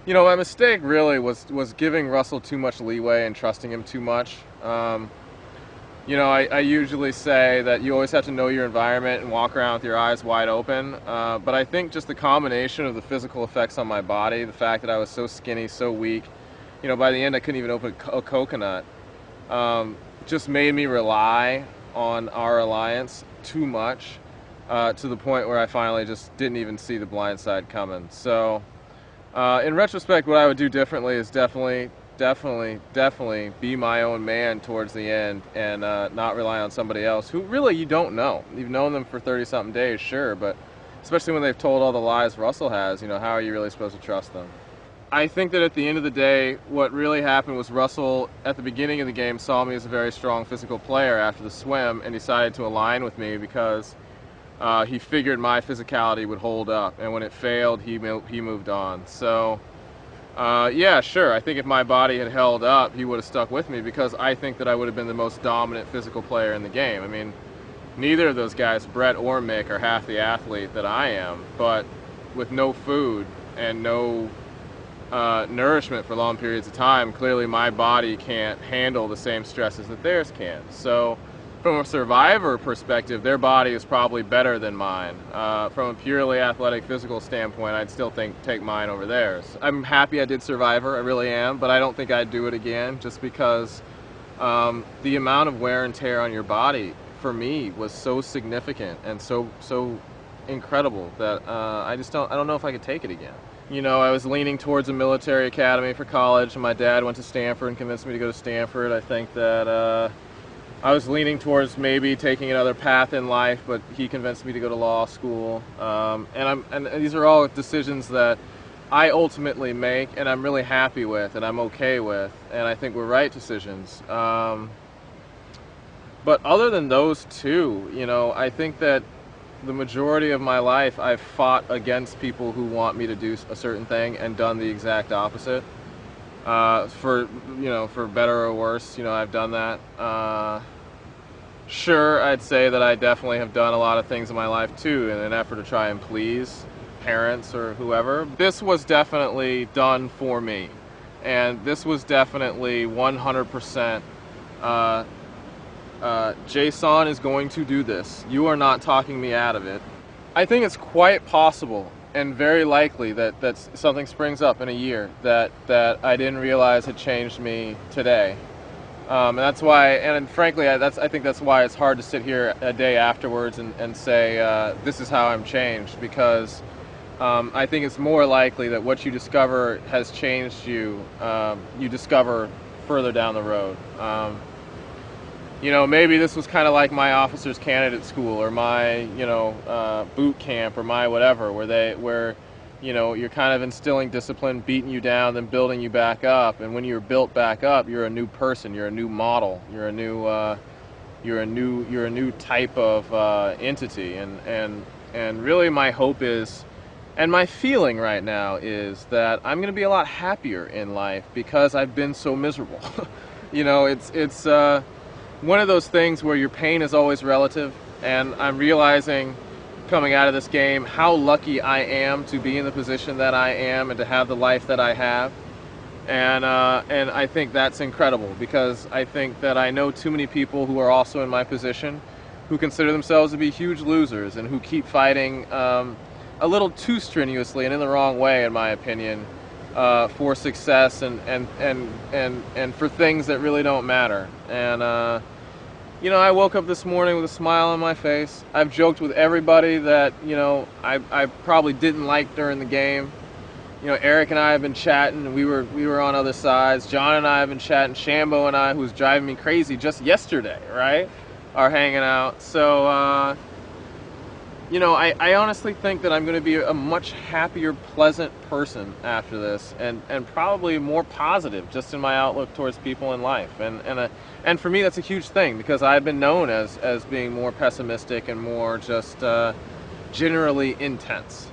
You know, my mistake really was giving Russell too much leeway and trusting him too much. You know, I usually say that you always have to know your environment and walk around with your eyes wide open. But I think just the combination of the physical effects on my body, the fact that I was so skinny, so weak, you know, by the end I couldn't even open a coconut, just made me rely on our alliance too much, to the point where I finally just didn't even see the blind side coming. So, in retrospect, what I would do differently is definitely be my own man towards the end, and not rely on somebody else who really you don't know. You've known them for 30-something days, sure, but especially when they've told all the lies Russell has, you know, how are you really supposed to trust them? I think that at the end of the day, what really happened was Russell, at the beginning of the game, saw me as a very strong physical player after the swim and decided to align with me because he figured my physicality would hold up, and when it failed, he moved on. So, yeah, sure, I think if my body had held up, he would have stuck with me because I think that I would have been the most dominant physical player in the game. I mean, neither of those guys, Brett or Mick, are half the athlete that I am, but with no food and no nourishment for long periods of time, clearly my body can't handle the same stresses that theirs can. So from a survivor perspective, their body is probably better than mine. From a purely athletic physical standpoint, I'd still take mine over theirs. I'm happy I did Survivor, I really am, but I don't think I'd do it again just because the amount of wear and tear on your body for me was so significant and so incredible that I don't know if I could take it again. You know, I was leaning towards a military academy for college, and my dad went to Stanford and convinced me to go to Stanford. I think that I was leaning towards maybe taking another path in life, but he convinced me to go to law school. And these are all decisions that I ultimately make, and I'm really happy with, and I'm okay with, and I think were right decisions. But other than those two, you know, I think that the majority of my life I've fought against people who want me to do a certain thing and done the exact opposite. For better or worse, you know, I've done that. Sure, I'd say that I definitely have done a lot of things in my life too in an effort to try and please parents or whoever. This was definitely done for me, and this was definitely 100% Jaison is going to do this. You are not talking me out of it. I think it's quite possible and very likely that something springs up in a year that I didn't realize had changed me today. And that's why, and frankly, I think that's why it's hard to sit here a day afterwards and say, this is how I'm changed, because I think it's more likely that what you discover has changed you, you discover further down the road. You know, maybe this was kind of like my officer's candidate school or my, you know, boot camp or my whatever, where, you know, you're kind of instilling discipline, beating you down, then building you back up. And when you're built back up, you're a new person, you're a new model, you're a new type of entity. And really my hope is, and my feeling right now is that I'm going to be a lot happier in life because I've been so miserable. You know, it's one of those things where your pain is always relative, and I'm realizing coming out of this game how lucky I am to be in the position that I am and to have the life that I have. And I think that's incredible, because I think that I know too many people who are also in my position who consider themselves to be huge losers and who keep fighting a little too strenuously and in the wrong way, in my opinion, for success and for things that really don't matter. And you know, I woke up this morning with a smile on my face. I've joked with everybody that, you know, I probably didn't like during the game. You know, Eric and I have been chatting, and we were on other sides. John and I have been chatting. Shambo and I, who's driving me crazy just yesterday, right, are hanging out. So, you know, I honestly think that I'm going to be a much happier, pleasant person after this, and probably more positive just in my outlook towards people in life. And for me, that's a huge thing, because I've been known as being more pessimistic and more just generally intense.